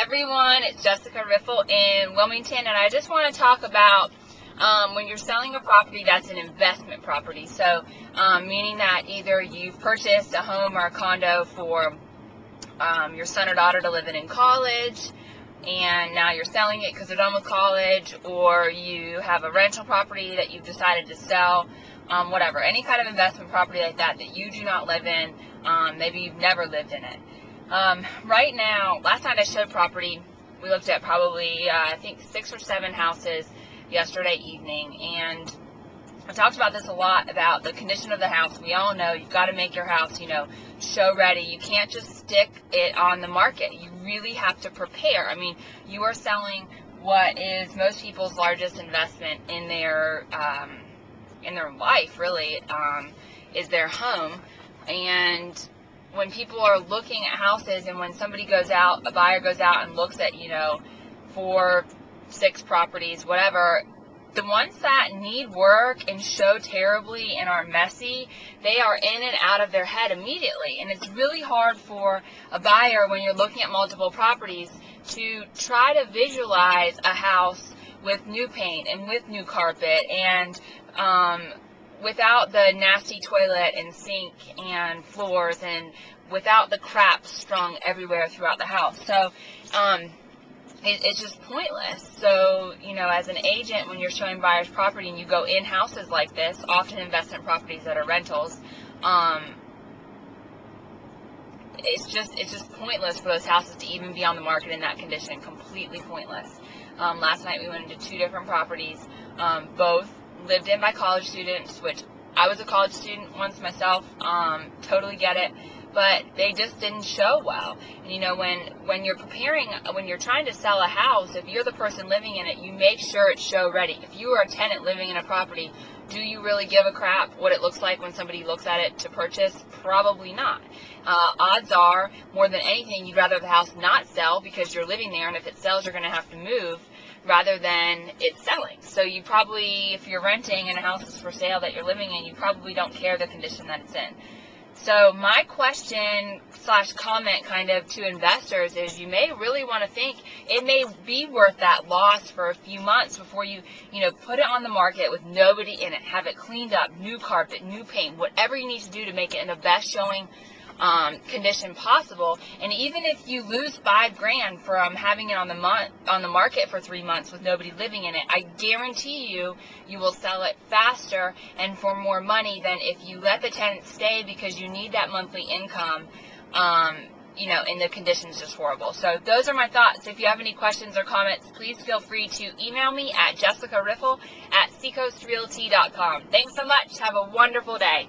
everyone, it's Jessica Riffle in Wilmington, and I just want to talk about when you're selling a property that's an investment property. So meaning that either you've purchased a home or a condo for your son or daughter to live in college, and now you're selling it because they're done with college, or you have a rental property that you've decided to sell, whatever, any kind of investment property like that that you do not live in, maybe you've never lived in it. Right now, last night I showed property. We looked at probably, I think 6 or 7 houses yesterday evening, and I talked about this a lot, about the condition of the house. We all know you've got to make your house, show ready. You can't just stick it on the market. You really have to prepare. I mean, you are selling what is most people's largest investment in their life, really, is their home. And when people are looking at houses, and when somebody goes out, a buyer goes out and looks at, 4, 6 properties, whatever, the ones that need work and show terribly and are messy, they are in and out of their head immediately. And it's really hard for a buyer, when you're looking at multiple properties, to try to visualize a house with new paint and with new carpet and without the nasty toilet and sink and floors, and without the crap strung everywhere throughout the house. So it's just pointless. So, as an agent, when you're showing buyers property and you go in houses like this, often investment properties that are rentals, it's just pointless for those houses to even be on the market in that condition. Completely pointless. Last night we went into 2 different properties, both lived in by college students, which I was a college student once myself, totally get it, but they just didn't show well. And when you're preparing, when you're trying to sell a house, if you're the person living in it, you make sure it's show ready. If you are a tenant living in a property, do you really give a crap what it looks like when somebody looks at it to purchase? Probably not. Odds are, more than anything, you'd rather the house not sell because you're living there, and if it sells, you're going to have to move, rather than it selling. So you probably, if you're renting and a house is for sale that you're living in, you probably don't care the condition that it's in. So my question / comment kind of to investors is, you may really want to think it may be worth that loss for a few months before you, put it on the market with nobody in it, have it cleaned up, new carpet, new paint, whatever you need to do to make it in the best showing condition possible. And even if you lose $5,000 from having it on the market for 3 months with nobody living in it, I guarantee you will sell it faster and for more money than if you let the tenant stay because you need that monthly income, and the condition's just horrible. So those are my thoughts. If you have any questions or comments, please feel free to email me at jessicariffle@seacoastrealty.com. Thanks so much. Have a wonderful day.